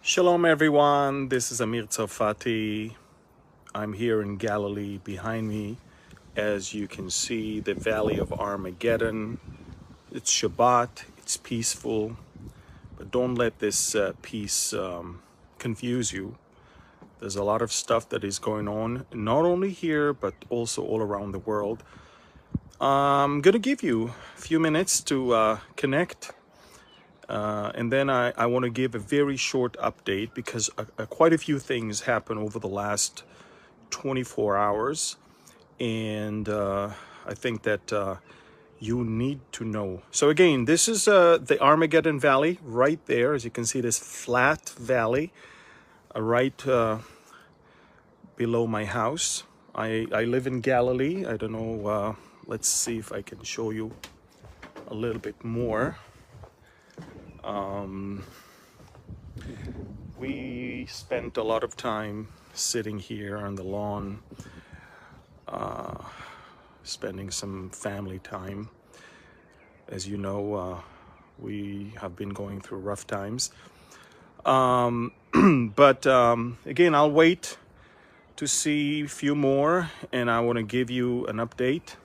Shalom everyone, this isツァルファティ. I'm here in Galilee. Behind me, as you can see, the Valley of Armageddon. It's Shabbat, it's peaceful, but don't let this peace confuse you. There's a lot of stuff that is going on, not only here, but also all around the world. I'm gonna give you a few minutes to connect. And then I want to give a very short update because quite a few things happened over the last 24 hours. And I think that you need to know. So again, this is the Armageddon Valley right there. As you can see, this flat valley right below my house. I live in Galilee. I don't know. Let's see if I can show you a little bit more. We spent a lot of time sitting here on the lawn, spending some family time. As you know, we have been going through rough times. But again, I'll wait to see a few more, and I want to give you an update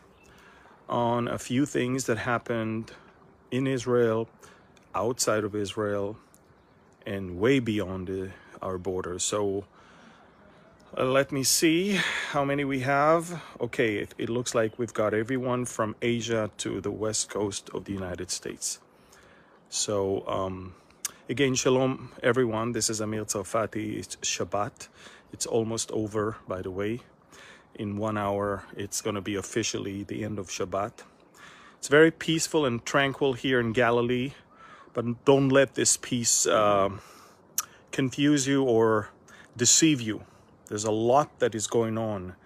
on a few things that happened in Israel, outside of Israel, and way beyond our borders. So let me see how many we have. Okay, it looks like we've got everyone from Asia to the west coast of the United States. So again, shalom everyone. This isツァルファティ. It's Shabbat. It's almost over, by the way. In 1 hour, it's going to be officially the end of Shabbat. It's very peaceful and tranquil here in Galilee. But don't let this peace confuse you or deceive you. There's a lot that is going on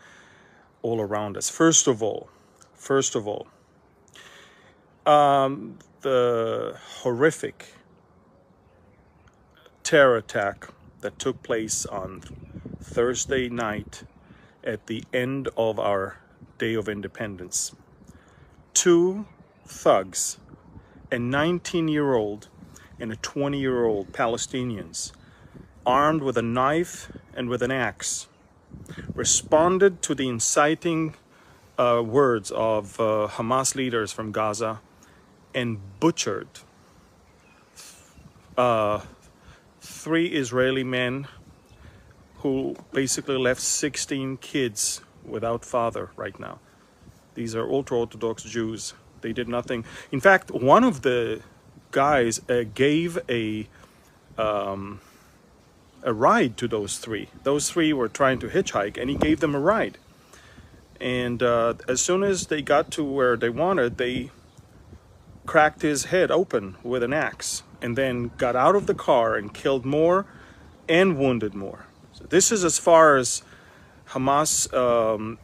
all around us. First of all, the horrific terror attack that took place on Thursday night at the end of our Day of Independence. 2 thugs, a 19-year-old and a 20-year-old Palestinians, armed with a knife and with an axe, responded to the inciting words of Hamas leaders from Gaza and butchered 3 Israeli men who basically left 16 kids without father right now. These are ultra-Orthodox Jews. They did nothing. In fact, one of the guys gave a ride to those 3. Those 3 were trying to hitchhike, and he gave them a ride. And as soon as they got to where they wanted, they cracked his head open with an axe, and then got out of the car and killed more and wounded more. So this is as far as Hamas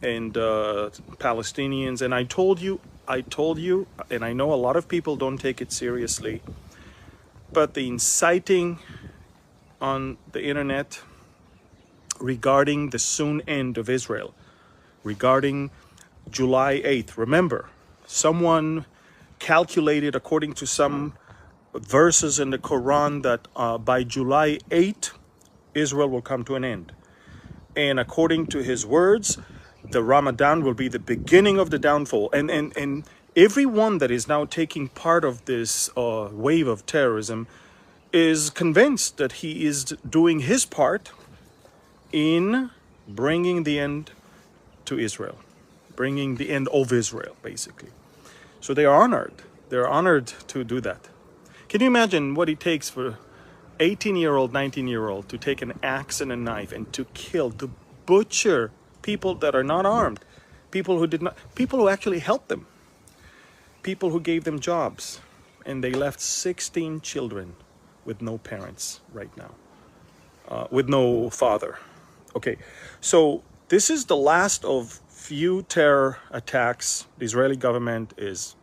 and Palestinians. And I told you, and I know a lot of people don't take it seriously, but the inciting on the internet regarding the soon end of Israel, regarding July 8th. Remember, someone calculated according to some verses in the Quran that by July 8th, Israel will come to an end. And according to his words, the Ramadan will be the beginning of the downfall. And everyone that is now taking part of this wave of terrorism is convinced that he is doing his part in bringing the end to Israel, bringing the end of Israel, basically. So they are honored. They're honored to do that. Can you imagine what it takes for 18-year-old, 19-year-old to take an axe and a knife and to kill, to butcher people that are not armed, people who actually helped them, people who gave them jobs, and they left 16 children with no parents right now, with no father. Okay, so this is the last of few terror attacks. The Israeli government is,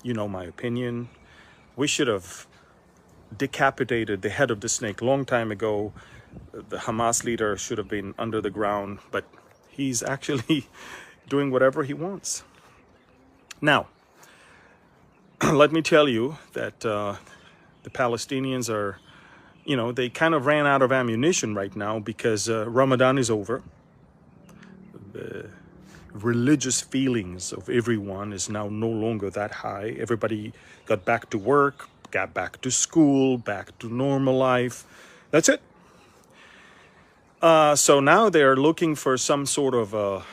you know my opinion, we should have decapitated the head of the snake long time ago. The Hamas leader should have been under the ground, but he's actually doing whatever he wants. Now, let me tell you that the Palestinians are you know, they kind of ran out of ammunition right now because Ramadan is over. The religious feelings of everyone is now no longer that high. Everybody got back to work, got back to school, back to normal life. That's it. So now they're looking for some sort of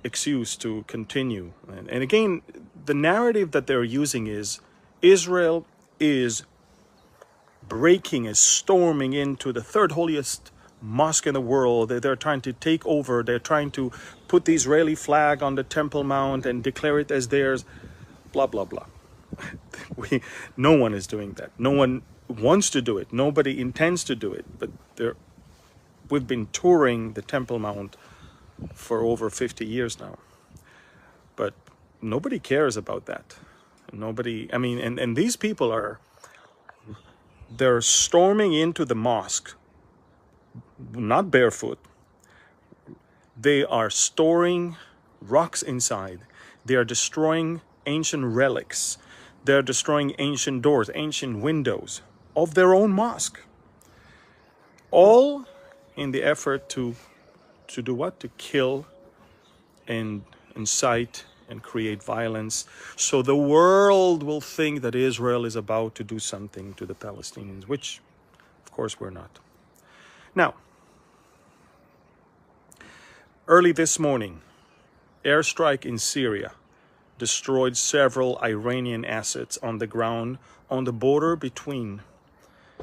excuse to continue. And again, the narrative that they're using is Israel is breaking, is storming into the third holiest mosque in the world. They're trying to take over. They're trying to put the Israeli flag on the Temple Mount and declare it as theirs. Blah, blah, blah. No one is doing that. No one wants to do it. Nobody intends to do it. But we've been touring the Temple Mount for over 50 years now. But nobody cares about that. Nobody, I mean, and these people they're storming into the mosque, not barefoot. They are storing rocks inside. They are destroying ancient relics. They're destroying ancient doors, ancient windows of their own mosque. All in the effort to do what? To kill and incite and create violence, so the world will think that Israel is about to do something to the Palestinians, which, of course, we're not. Now, early this morning, airstrike in Syria destroyed several Iranian assets on the ground on the border between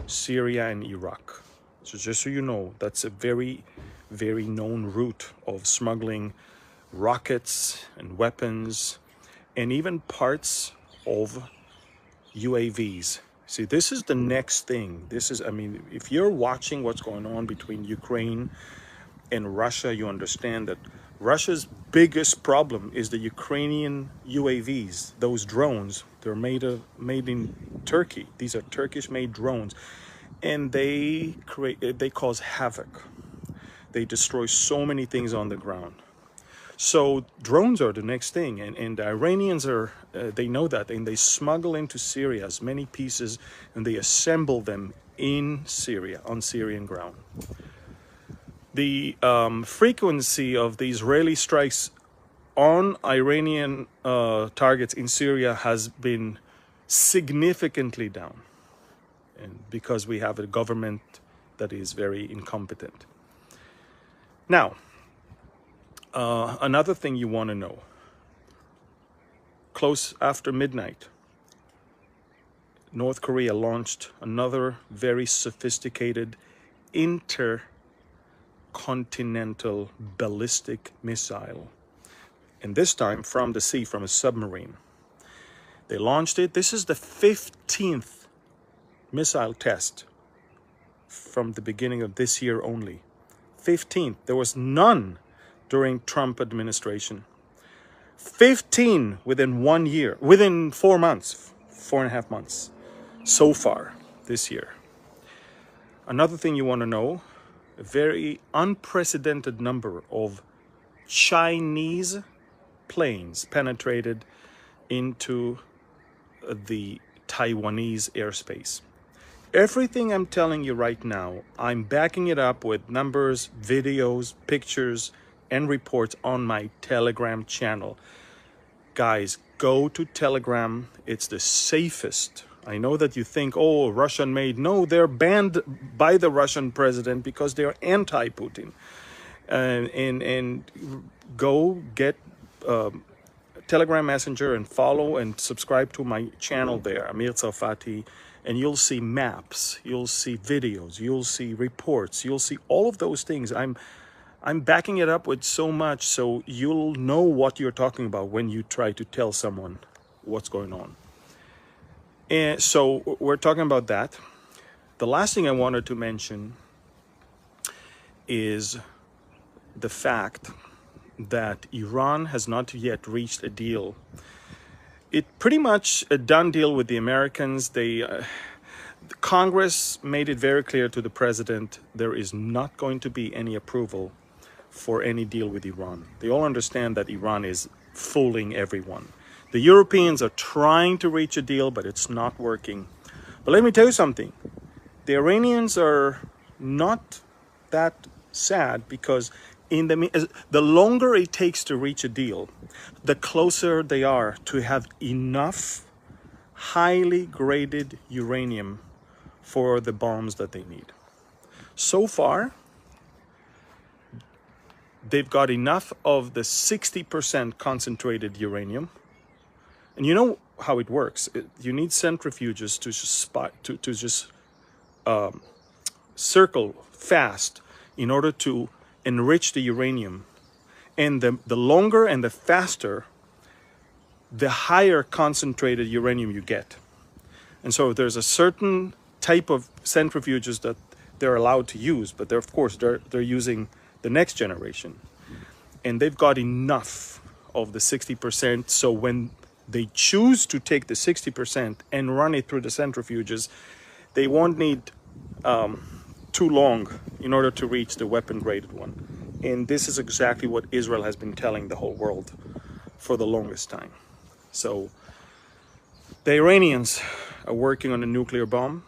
Syria and Iraq. So just so you know, that's a very, very known route of smuggling rockets and weapons and even parts of UAVs. See, this is the next thing. This is, I mean, if you're watching what's going on between Ukraine and Russia, you understand that Russia's biggest problem is the Ukrainian UAVs, those drones. They're made in Turkey. These are Turkish-made drones, and they cause havoc. They destroy so many things on the ground. So drones are the next thing, and the Iranians they know that, and they smuggle into Syria as many pieces, and they assemble them in Syria, on Syrian ground. The frequency of the Israeli strikes on Iranian targets in Syria has been significantly down, and because we have a government that is very incompetent. Now, another thing you want to know, close after midnight, North Korea launched another very sophisticated intercontinental ballistic missile, and this time from the sea, from a submarine. They launched it. This is the 15th missile test from the beginning of this year only. 15th. There was none during Trump administration. 15 within 1 year, within 4 months, 4.5 months so far this year. Another thing you want to know, a very unprecedented number of Chinese planes penetrated into the Taiwanese airspace. Everything I'm telling you right now, I'm backing it up with numbers, videos, pictures, and reports on my Telegram channel. Guys, go to Telegram. It's the safest. I know that you think, oh, Russian made. No, they're banned by the Russian president because they're anti-Putin. And go get Telegram Messenger and follow and subscribe to my channel there,ツァルファティ, and you'll see maps, you'll see videos, you'll see reports, you'll see all of those things. I'm backing it up with so much, so you'll know what you're talking about when you try to tell someone what's going on. And so we're talking about that. The last thing I wanted to mention is the fact that Iran has not yet reached a deal. It pretty much a done deal with the Americans. The Congress made it very clear to the president there is not going to be any approval for any deal with Iran. They all understand that Iran is fooling everyone. The Europeans are trying to reach a deal, but it's not working. But let me tell you something. The Iranians are not that sad because the longer it takes to reach a deal, the closer they are to have enough highly graded uranium for the bombs that they need. So far, they've got enough of the 60% concentrated uranium. And you know how it works. You need centrifuges to just circle fast in order to enrich the uranium. And the longer and the faster, the higher concentrated uranium you get. And so there's a certain type of centrifuges that they're allowed to use, but of course they're using the next generation. And they've got enough of the 60%, so when they choose to take the 60% and run it through the centrifuges, they won't need too long in order to reach the weapon-graded one. And this is exactly what Israel has been telling the whole world for the longest time. So the Iranians are working on a nuclear bomb.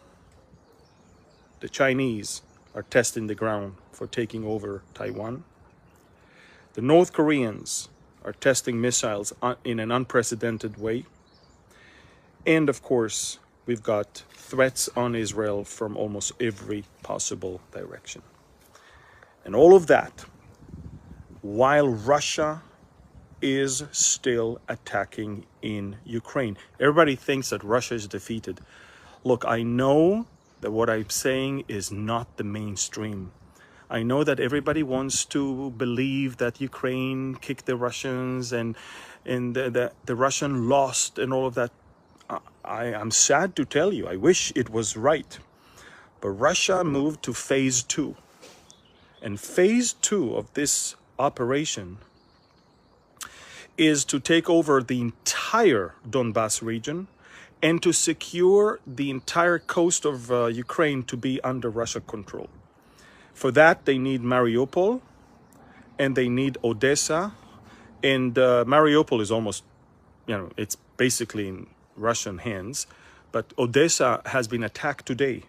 The Chinese are testing the ground for taking over Taiwan. The North Koreans are testing missiles in an unprecedented way. And of course, we've got threats on Israel from almost every possible direction. And all of that while Russia is still attacking in Ukraine. Everybody thinks that Russia is defeated. Look, I know that what I'm saying is not the mainstream. I know that everybody wants to believe that Ukraine kicked the Russians and the Russian lost and all of that. I'm sad to tell you, I wish it was right. But Russia moved to phase 2. And phase 2 of this operation is to take over the entire Donbas region and to secure the entire coast of Ukraine to be under Russian control. For that, they need Mariupol and they need Odessa. And Mariupol is almost, it's basically in Russian hands. But Odessa has been attacked today.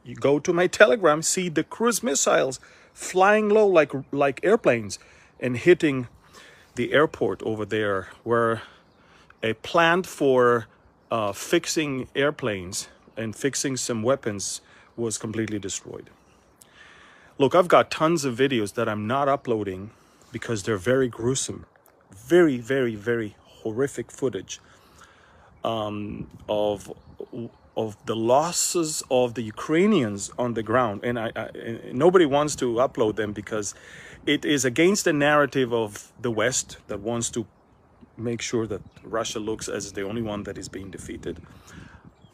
You go to my Telegram, see the cruise missiles flying low like airplanes and hitting the airport over there, where a plant for fixing airplanes and fixing some weapons was completely destroyed. Look, I've got tons of videos that I'm not uploading because they're very gruesome, very, very, very horrific footage of the losses of the Ukrainians on the ground. And nobody wants to upload them because it is against the narrative of the West that wants to make sure that Russia looks as the only one that is being defeated.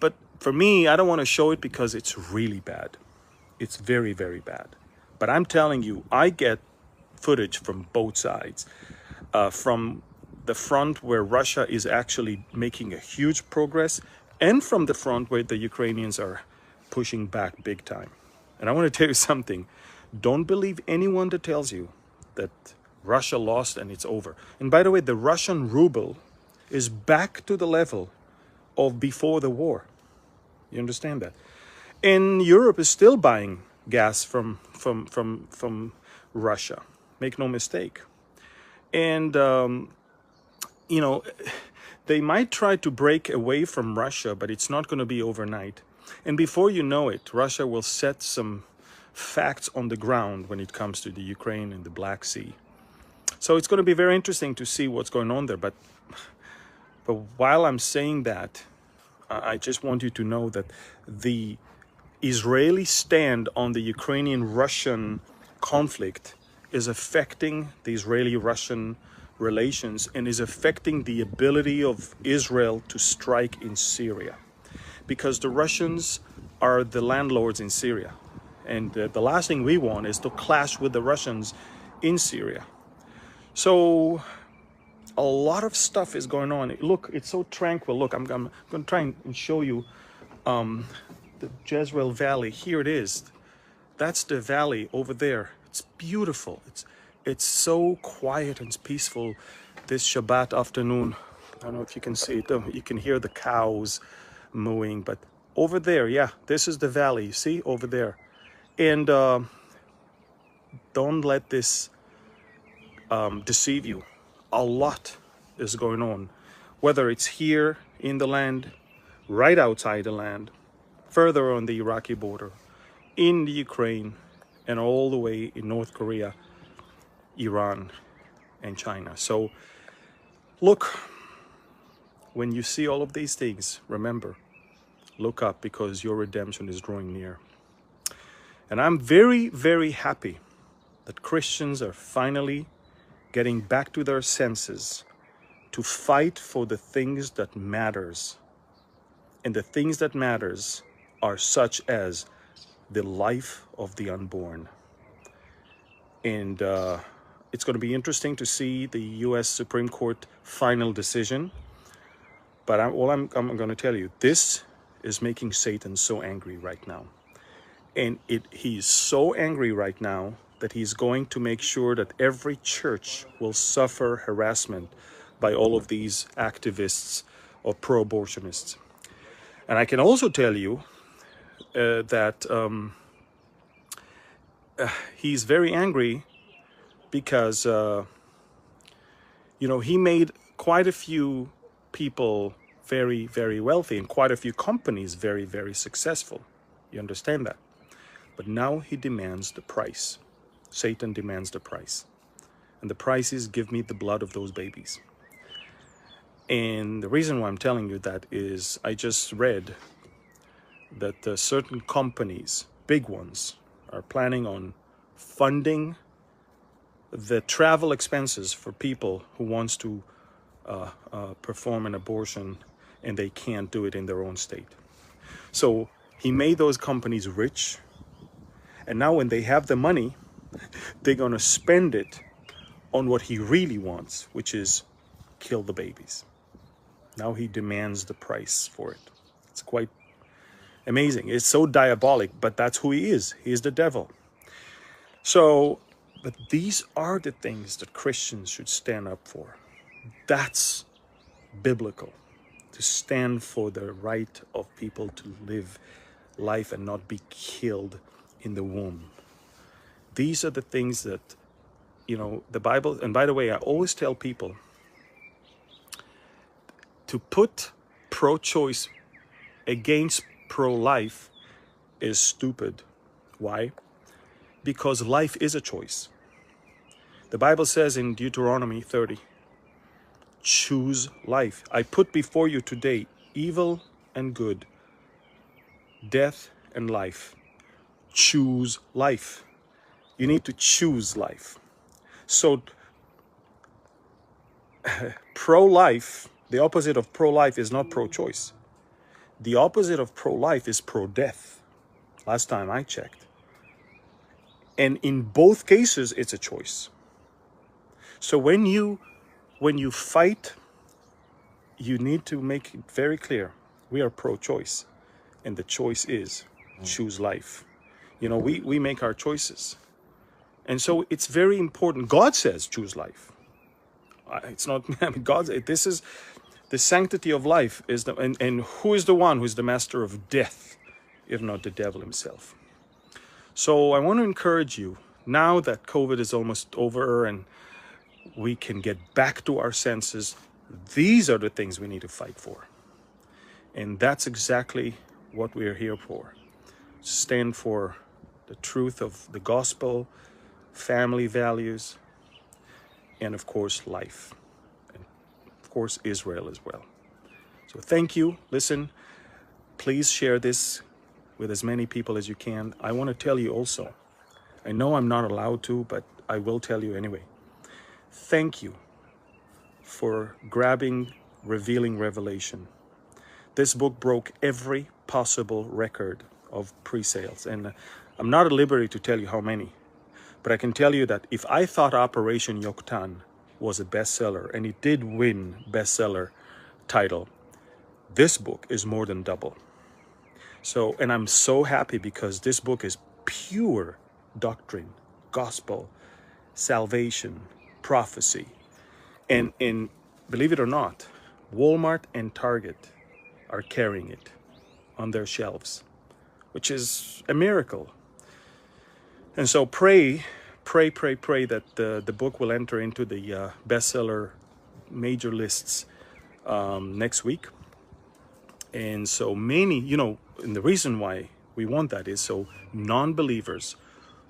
But for me, I don't want to show it because it's really bad. It's very, very bad. But I'm telling you, I get footage from both sides. From the front where Russia is actually making a huge progress, and from the front where the Ukrainians are pushing back big time. And I want to tell you something. Don't believe anyone that tells you that Russia lost and it's over. And by the way, the Russian ruble is back to the level of before the war. You understand that? And Europe is still buying gas from Russia. Make no mistake. And, they might try to break away from Russia, but it's not going to be overnight. And before you know it, Russia will set some facts on the ground when it comes to the Ukraine and the Black Sea. So it's going to be very interesting to see what's going on there. But while I'm saying that, I just want you to know that the Israeli stand on the Ukrainian-Russian conflict is affecting the Israeli-Russian relations and is affecting the ability of Israel to strike in Syria, because the Russians are the landlords in Syria, and the last thing we want is to clash with the Russians in Syria. So a lot of stuff is going on. Look, it's so tranquil. Look, I'm going to try and show you the Jezreel Valley. Here it is. That's the valley over there. It's beautiful. It's so quiet and peaceful this Shabbat afternoon. I don't know if you can see it. You can hear the cows mooing, but over there. Yeah, this is the valley. You see over there. And don't let this deceive you. A lot is going on, whether it's here in the land, right outside the land, further on the Iraqi border, in the Ukraine, and all the way in North Korea, Iran, and China. So look, when you see all of these things, remember, look up, because your redemption is drawing near. And I'm very, very happy that Christians are finally getting back to their senses to fight for the things that matters. And the things that matters are such as the life of the unborn. And it's going to be interesting to see the U.S. Supreme Court final decision. But I'm going to tell you, this is making Satan so angry right now. And he's so angry right now that he's going to make sure that every church will suffer harassment by all of these activists or pro-abortionists. And I can also tell you that he's very angry because, he made quite a few people very, very wealthy and quite a few companies very, very successful. You understand that? But now he demands the price. Satan demands the price. And the price is, give me the blood of those babies. And the reason why I'm telling you that is I just read that certain companies, big ones, are planning on funding the travel expenses for people who wants to perform an abortion and they can't do it in their own state. So he made those companies rich. And now when they have the money, they're going to spend it on what he really wants, which is kill the babies. Now he demands the price for it. It's quite amazing. It's so diabolic, but that's who he is. He is the devil. So, but these are the things that Christians should stand up for. That's biblical. To stand for the right of people to live life and not be killed in the womb. These are the things that, the Bible, and by the way, I always tell people to put pro-choice against pro-life is stupid. Why? Because life is a choice. The Bible says in Deuteronomy 30, choose life. I put before you today evil and good, death and life. Choose life. You need to choose life. So pro-life, the opposite of pro-life is not pro-choice. The opposite of pro-life is pro-death. Last time I checked. And in both cases, it's a choice. So when you fight, you need to make it very clear. We are pro-choice. And the choice is choose life. We make our choices. And so it's very important. God says choose life. It's not, God, this is the sanctity of life is and who is the one who is the master of death, if not the devil himself? So I want to encourage you, now that COVID is almost over and we can get back to our senses, these are the things we need to fight for. And that's exactly what we are here for. Stand for the truth of the gospel, family values, and of course, life. And of course, Israel as well. So thank you. Listen, please share this with as many people as you can. I want to tell you also, I know I'm not allowed to, but I will tell you anyway. Thank you for grabbing Revealing Revelation. This book broke every possible record of pre-sales. And I'm not at liberty to tell you how many. But I can tell you that if I thought Operation Yoktan was a bestseller, and it did win bestseller title, this book is more than double. So, and I'm so happy because this book is pure doctrine, gospel, salvation, prophecy. And believe it or not, Walmart and Target are carrying it on their shelves, which is a miracle. And so pray that the book will enter into the bestseller major lists next week. And so many, and the reason why we want that is so non-believers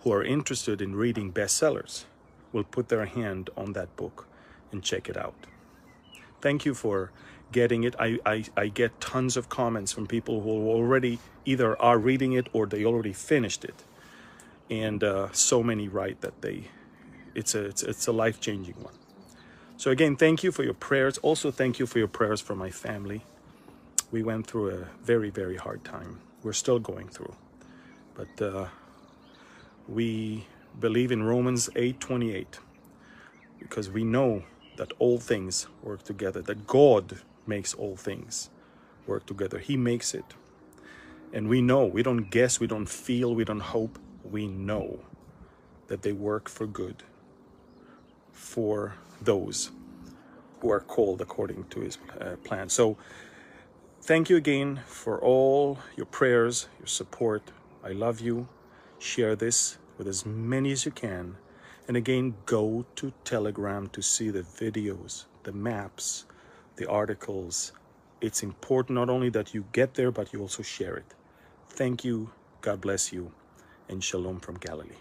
who are interested in reading bestsellers will put their hand on that book and check it out. Thank you for getting it. I get tons of comments from people who already either are reading it or they already finished it. And so many write that it's a life-changing one. So again, thank you for your prayers. Also, thank you for your prayers for my family. We went through a very, very hard time. We're still going through. But we believe in Romans 8:28 because we know that all things work together, that God makes all things work together. He makes it. And we know, we don't guess, we don't feel, we don't hope. We know that they work for good for those who are called according to his plan. So thank you again for all your prayers, your support. I love you. Share this with as many as you can. And again, go to Telegram to see the videos, the maps, the articles. It's important not only that you get there, but you also share it. Thank you. God bless you. And shalom from Galilee.